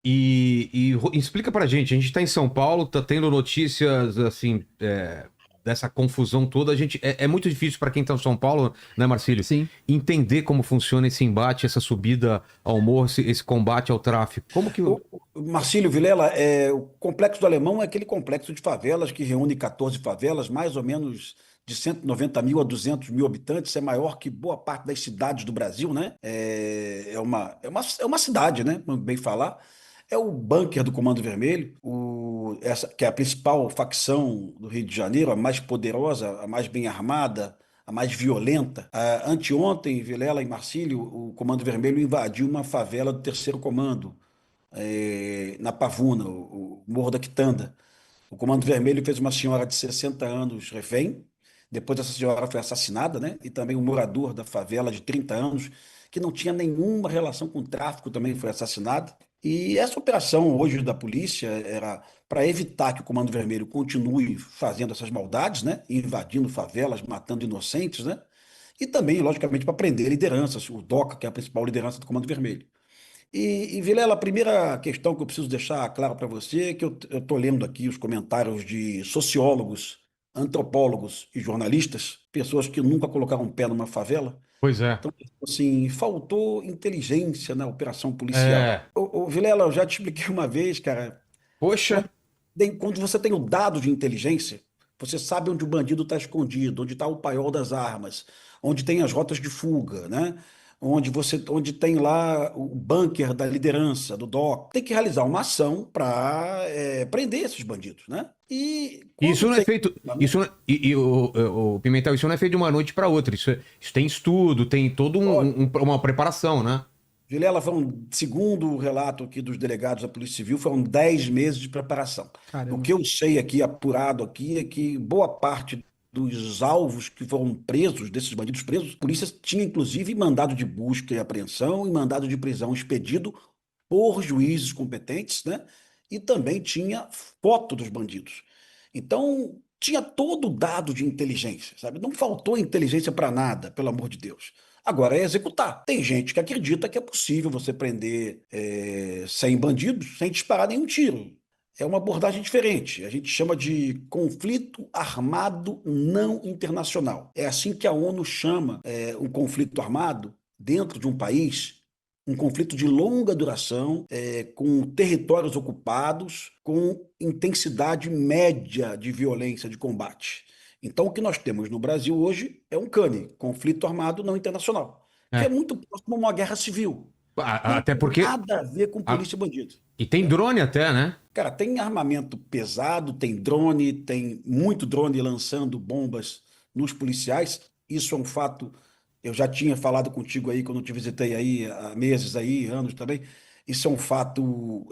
Explica pra gente, a gente tá em São Paulo, tá tendo notícias assim, dessa confusão toda. É muito difícil pra quem tá em São Paulo, né, Marcílio, Sim. entender como funciona esse embate, essa subida ao morro, esse combate ao tráfico. Como que. O Marcílio Vilela, o Complexo do Alemão é aquele complexo de favelas que reúne 14 favelas, mais ou menos de 190 mil a 200 mil habitantes, é maior que boa parte das cidades do Brasil, né? É uma cidade, né? Vamos bem falar. É o bunker do Comando Vermelho, que é a principal facção do Rio de Janeiro, a mais poderosa, a mais bem armada, a mais violenta. Anteontem, Vilela e Marcílio, o Comando Vermelho invadiu uma favela do Terceiro Comando, na Pavuna, o Morro da Quitanda. O Comando Vermelho fez uma senhora de 60 anos refém. Depois essa senhora foi assassinada, né? E também um morador da favela de 30 anos, que não tinha nenhuma relação com o tráfico, também foi assassinado. E essa operação hoje da polícia era para evitar que o Comando Vermelho continue fazendo essas maldades, né? Invadindo favelas, matando inocentes, né? E também, logicamente, para prender lideranças, o DOCA, que é a principal liderança do Comando Vermelho. Vilela, a primeira questão que eu preciso deixar claro para você é que eu estou lendo aqui os comentários de sociólogos, antropólogos e jornalistas, pessoas que nunca colocaram um pé numa favela. Pois é. Então, assim, faltou inteligência na operação policial. É. Vilela, eu já te expliquei uma vez, cara, Poxa. quando você tem o dado de inteligência, você sabe onde o bandido está escondido, onde está o paiol das armas, onde tem as rotas de fuga, né? Onde tem lá o bunker da liderança, do DOC. Tem que realizar uma ação para prender esses bandidos, né? E Isso quando não é tem. feito. Isso não, o Pimentel, isso não é feito de uma noite para outra. Isso tem estudo, tem toda uma preparação, né? Vilela, segundo o relato aqui dos delegados da Polícia Civil, foram 10 meses de preparação. O Caramba. que eu sei aqui, apurado aqui, é que boa parte dos alvos que foram presos, desses bandidos presos, a polícia tinha inclusive mandado de busca e apreensão e mandado de prisão expedido por juízes competentes, né? E também tinha foto dos bandidos. Então, tinha todo o dado de inteligência, sabe? Não faltou inteligência para nada, pelo amor de Deus. Agora é executar. Tem gente que acredita que é possível você prender 100 bandidos sem disparar nenhum tiro. É uma abordagem diferente. A gente chama de conflito armado não internacional. É assim que a ONU chama um conflito armado dentro de um país, um conflito de longa duração, com territórios ocupados, com intensidade média de violência de combate. Então, o que nós temos no Brasil hoje é um CANI, conflito armado não internacional, que é É. muito próximo a uma guerra civil. Não Até tem porque. nada a ver com polícia e bandido. E tem drone até, né? Cara, tem armamento pesado, tem drone, tem muito drone lançando bombas nos policiais. Isso é um fato. Eu já tinha falado contigo aí quando eu te visitei aí há meses aí, anos também. Isso é um fato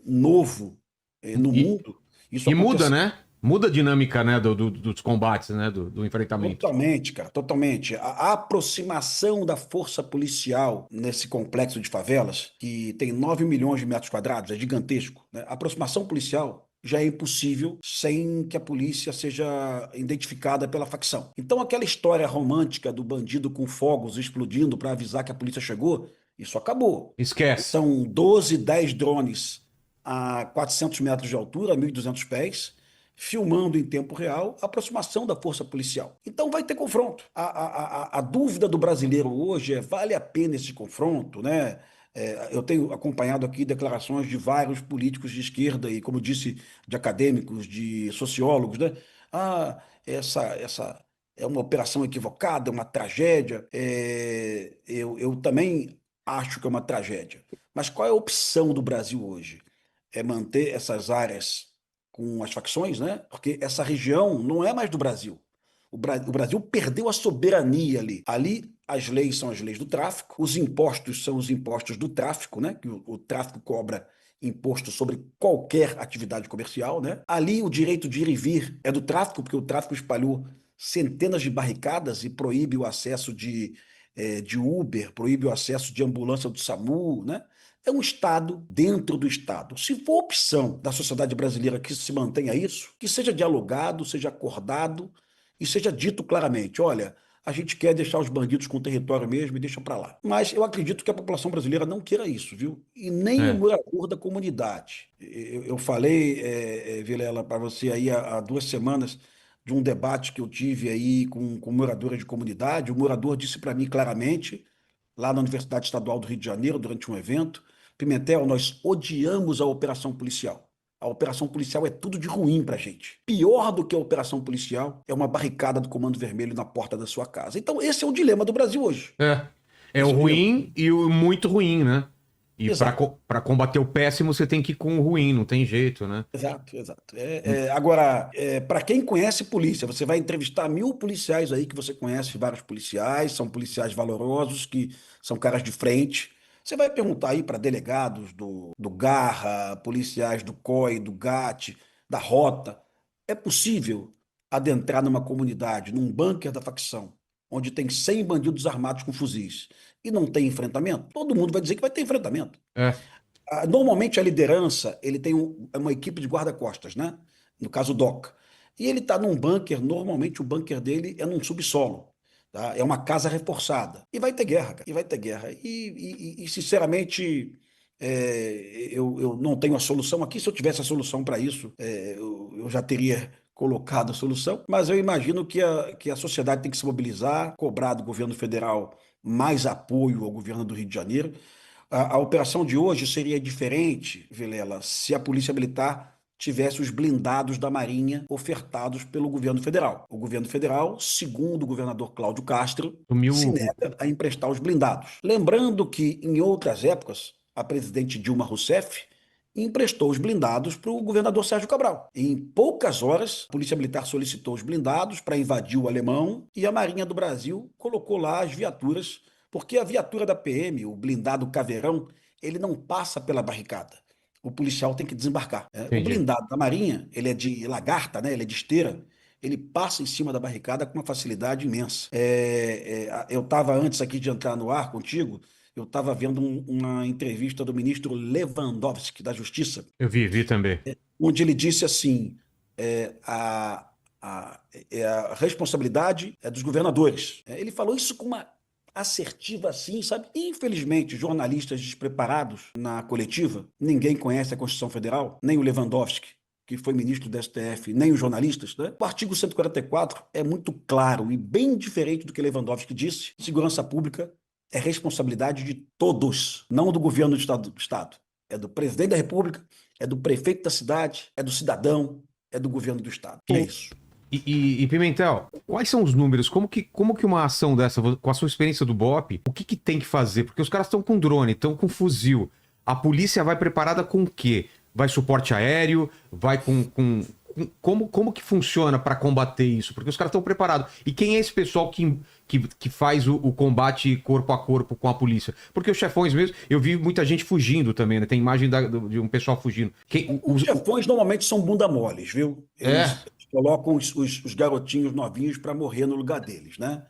novo no E, mundo. Isso e muda, aconteceu. né? Muda a dinâmica, né, dos combates, né? Do enfrentamento. Totalmente, cara, totalmente. A aproximação da força policial nesse complexo de favelas, que tem 9 milhões de metros quadrados, é gigantesco, né? A aproximação policial já é impossível sem que a polícia seja identificada pela facção. Então, aquela história romântica do bandido com fogos explodindo para avisar que a polícia chegou, isso acabou. Esquece. São 12, 10 drones a 400 metros de altura, 1.200 pés, filmando em tempo real a aproximação da força policial. Então vai ter confronto. A dúvida do brasileiro hoje é: vale a pena esse confronto, né? Eu tenho acompanhado aqui declarações de vários políticos de esquerda e, como disse, de acadêmicos, de sociólogos, né? Essa é uma operação equivocada, é uma tragédia. Eu também acho que é uma tragédia. Mas qual é a opção do Brasil hoje? É manter essas áreas com as facções, né? Porque essa região não é mais do Brasil. O Brasil perdeu a soberania ali. Ali as leis são as leis do tráfico, os impostos são os impostos do tráfico, né? Que o tráfico cobra imposto sobre qualquer atividade comercial, né? Ali o direito de ir e vir é do tráfico, porque o tráfico espalhou centenas de barricadas e proíbe o acesso de Uber, proíbe o acesso de ambulância do SAMU, né? É um Estado dentro do Estado. Se for opção da sociedade brasileira que se mantenha isso, que seja dialogado, seja acordado e seja dito claramente: olha, a gente quer deixar os bandidos com o território mesmo e deixa para lá. Mas eu acredito que a população brasileira não queira isso, viu? E nem o É. morador da comunidade. Eu falei, Vilela, para você aí há 2 semanas de um debate que eu tive aí com moradores de comunidade. O morador disse para mim claramente, lá na Universidade Estadual do Rio de Janeiro, durante um evento, Pimentel, nós odiamos a operação policial. A operação policial é tudo de ruim pra gente. Pior do que a operação policial é uma barricada do Comando Vermelho na porta da sua casa. Então, esse é o dilema do Brasil hoje. É. É o Esse é o dilema. ruim e o muito ruim, né? E pra, Exato, pra combater o péssimo, você tem que ir com o ruim, não tem jeito, né? exato, exato. Agora, para quem conhece polícia, você vai entrevistar 1.000 policiais aí que você conhece, vários policiais, são policiais valorosos, que são caras de frente. Você vai perguntar aí para delegados do Garra, policiais do COI, do GAT, da Rota. É possível adentrar numa comunidade, num bunker da facção, onde tem 100 bandidos armados com fuzis e não tem enfrentamento? Todo mundo vai dizer que vai ter enfrentamento. É. Normalmente a liderança, ele tem uma equipe de guarda-costas, né? No caso o DOC. E ele está num bunker, normalmente o bunker dele é num subsolo, tá? É uma casa reforçada. E vai ter guerra, cara. E vai ter guerra. Sinceramente, eu não tenho a solução aqui. Se eu tivesse a solução para isso, eu já teria colocado a solução. Mas eu imagino que a sociedade tem que se mobilizar, cobrar do governo federal mais apoio ao governo do Rio de Janeiro. A operação de hoje seria diferente, Vilela, se a Polícia Militar tivesse os blindados da Marinha ofertados pelo governo federal. O governo federal, segundo o governador Cláudio Castro, se Sumiu. nega a emprestar os blindados. Lembrando que, em outras épocas, a presidente Dilma Rousseff emprestou os blindados para o governador Sérgio Cabral. Em poucas horas, a Polícia Militar solicitou os blindados para invadir o Alemão e a Marinha do Brasil colocou lá as viaturas, porque a viatura da PM, o blindado Caveirão, ele não passa pela barricada. O policial tem que desembarcar. O Entendi. blindado da Marinha, ele é de lagarta, né? Ele é de esteira. Ele passa em cima da barricada com uma facilidade imensa. Eu estava, antes aqui de entrar no ar contigo, eu estava vendo uma entrevista do ministro Lewandowski, da Justiça, Vi também. onde ele disse assim: é, a, a responsabilidade é dos governadores. Ele falou isso com uma assertiva assim, sabe? Infelizmente, jornalistas despreparados na coletiva, ninguém conhece a Constituição Federal, nem o Lewandowski, que foi ministro do STF, nem os jornalistas, né? O artigo 144 é muito claro e bem diferente do que Lewandowski disse. Segurança pública é responsabilidade de todos, não do governo do Estado. É do presidente da República, é do prefeito da cidade, é do cidadão, é do governo do Estado. É O, isso. e, Pimentel, quais são os números? Como que uma ação dessa, com a sua experiência do BOP, o que que tem que fazer? Porque os caras estão com drone, estão com fuzil. A polícia vai preparada com o quê? Vai suporte aéreo? Vai como que funciona para combater isso? Porque os caras estão preparados. E quem é esse pessoal que faz o combate corpo a corpo com a polícia? Porque os chefões mesmo, eu vi muita gente fugindo também, né? Tem imagem de um pessoal fugindo. Os chefões normalmente são bunda moles, viu? É? Eles colocam os garotinhos novinhos para morrer no lugar deles, né?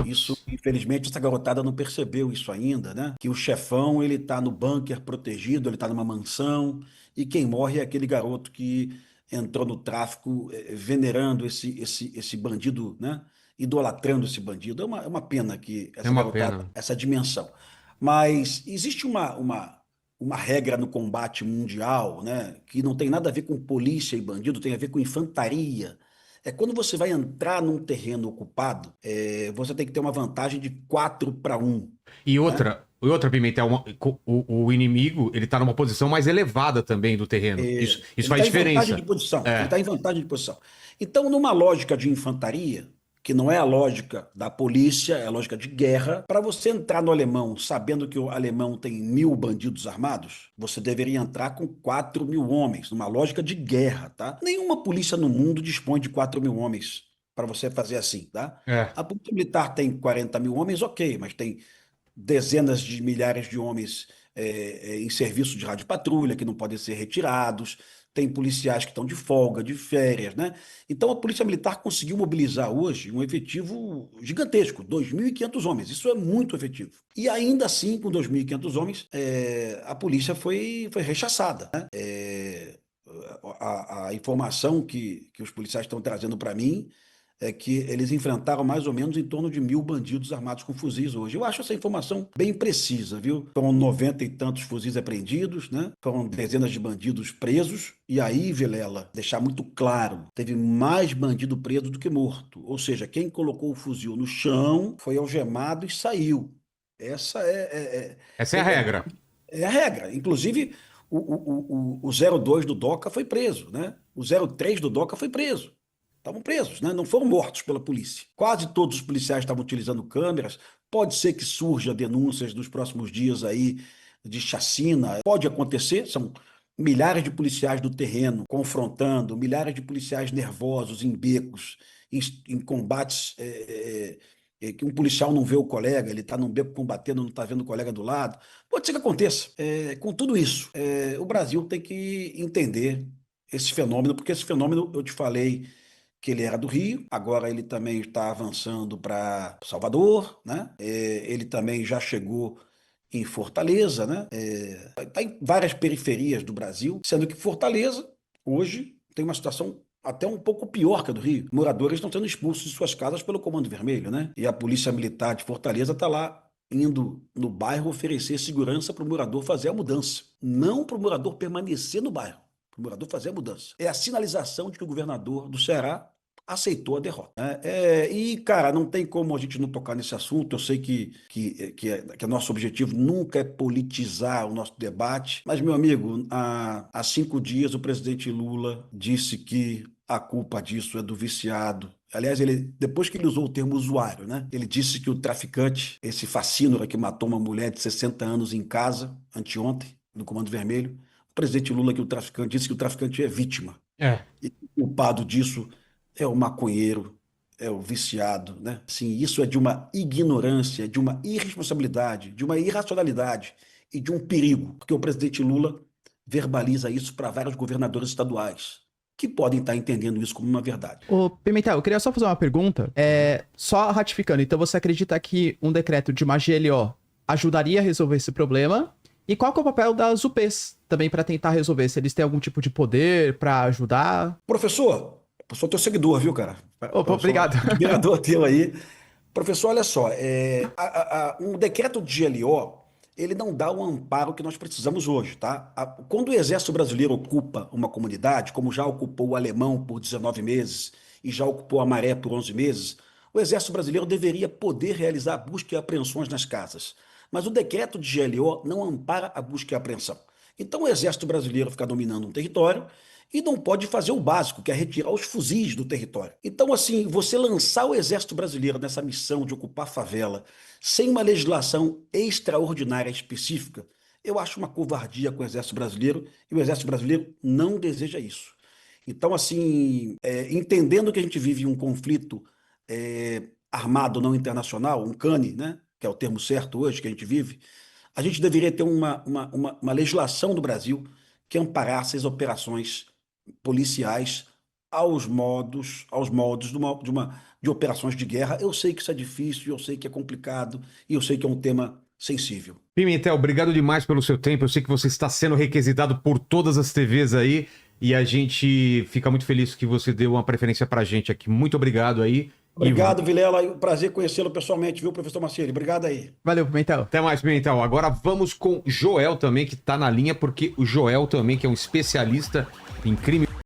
Isso, Putz. infelizmente, essa garotada não percebeu isso ainda, né? Que o chefão, ele tá no bunker protegido, ele tá numa mansão, e quem morre é aquele garoto que entrou no tráfico, venerando esse bandido, né? Idolatrando esse bandido. É uma pena que É essa uma garotada, pena. essa dimensão. Mas existe uma regra no combate mundial, né, que não tem nada a ver com polícia e bandido, tem a ver com infantaria. É quando você vai entrar num terreno ocupado, você tem que ter uma vantagem de 4-1, né? E outra, Pimentel, o inimigo, ele tá numa posição mais elevada também do terreno. Isso Ele faz está em vantagem de diferença. posição. Ele É. está em vantagem de posição. Então, numa lógica de infantaria, que não é a lógica da polícia, é a lógica de guerra, para você entrar no alemão sabendo que o alemão tem 1.000 bandidos armados, você deveria entrar com 4.000 homens, numa lógica de guerra, tá? Nenhuma polícia no mundo dispõe de 4.000 homens para você fazer assim, tá? É. A polícia militar tem 40.000 homens, ok, mas tem dezenas de milhares de homens em serviço de rádio-patrulha que não podem ser retirados, tem policiais que estão de folga, de férias, né? Então a Polícia Militar conseguiu mobilizar hoje um efetivo gigantesco, 2.500 homens. Isso é muito efetivo. E ainda assim, com 2.500 homens, a polícia foi rechaçada, né? A informação que os policiais estão trazendo para mim é que eles enfrentaram mais ou menos em torno de 1.000 bandidos armados com fuzis hoje. Eu acho essa informação bem precisa, viu? Foram 90 e tantos fuzis apreendidos, né? Foram dezenas de bandidos presos. E aí, Vilela, deixar muito claro, teve mais bandido preso do que morto. Ou seja, quem colocou o fuzil no chão foi algemado e saiu. Essa Essa é a regra. é a regra. Inclusive, o 02 do DOCA foi preso, né? O 03 do DOCA foi preso. Estavam presos, né? Não foram mortos pela polícia. Quase todos os policiais estavam utilizando câmeras. Pode ser que surja denúncias nos próximos dias aí de chacina. Pode acontecer, são milhares de policiais do terreno confrontando, milhares de policiais nervosos em becos, em combates que um policial não vê o colega, ele está num beco combatendo, não está vendo o colega do lado. Pode ser que aconteça. Com tudo isso, o Brasil tem que entender esse fenômeno, porque esse fenômeno, eu te falei que ele era do Rio, agora ele também está avançando para Salvador, né? Ele também já chegou em Fortaleza, né? Está em várias periferias do Brasil, sendo que Fortaleza, hoje, tem uma situação até um pouco pior que a do Rio. Moradores estão sendo expulsos de suas casas pelo Comando Vermelho, né? E a Polícia Militar de Fortaleza está lá indo no bairro oferecer segurança para o morador fazer a mudança, não para o morador permanecer no bairro. O morador fazer a mudança. É a sinalização de que o governador do Ceará aceitou a derrota, né? E, cara, não tem como a gente não tocar nesse assunto. Eu sei que nosso objetivo nunca é politizar o nosso debate, mas, meu amigo, há 5 dias o presidente Lula disse que a culpa disso é do viciado. Aliás, depois que ele usou o termo usuário, né? Ele disse que o traficante, esse facínora que matou uma mulher de 60 anos em casa, anteontem, no Comando Vermelho, o presidente Lula disse que o traficante é vítima. E o culpado disso é o maconheiro, é o viciado, né? Sim, isso é de uma ignorância, de uma irresponsabilidade, de uma irracionalidade e de um perigo, porque o presidente Lula verbaliza isso para vários governadores estaduais, que podem estar entendendo isso como uma verdade. Ô, Pimentel, eu queria só fazer uma pergunta. Só ratificando, então você acredita que um decreto de uma GLO ajudaria a resolver esse problema? E qual que é o papel das UPs também para tentar resolver? Se eles têm algum tipo de poder para ajudar? Professor, sou teu seguidor, viu, cara? Opa, obrigado. Admirador teu aí. Professor, olha só, um decreto de GLO, ele não dá o amparo que nós precisamos hoje, tá? Quando o Exército Brasileiro ocupa uma comunidade, como já ocupou o Alemão por 19 meses e já ocupou a Maré por 11 meses, o Exército Brasileiro deveria poder realizar busca e apreensões nas casas. Mas o decreto de GLO não ampara a busca e apreensão. Então o Exército Brasileiro fica dominando um território e não pode fazer o básico, que é retirar os fuzis do território. Então, assim, você lançar o Exército Brasileiro nessa missão de ocupar favela sem uma legislação extraordinária específica, eu acho uma covardia com o Exército Brasileiro, e o Exército Brasileiro não deseja isso. Então, assim, entendendo que a gente vive um conflito armado não internacional, um CANI, né, que é o termo certo hoje que a gente vive, a gente deveria ter uma legislação do Brasil que amparasse as operações policiais aos moldes de operações de guerra. Eu sei que isso é difícil, eu sei que é complicado e eu sei que é um tema sensível. Pimentel, obrigado demais pelo seu tempo. Eu sei que você está sendo requisitado por todas as TVs aí e a gente fica muito feliz que você deu uma preferência pra gente aqui. Muito obrigado aí. Obrigado, Vilela. Um prazer conhecê-lo pessoalmente, viu, professor Maciel? Obrigado aí. Valeu, Pimentel. Até mais, Pimentel. Agora vamos com Joel também, que tá na linha, porque o Joel também, que é um especialista em crime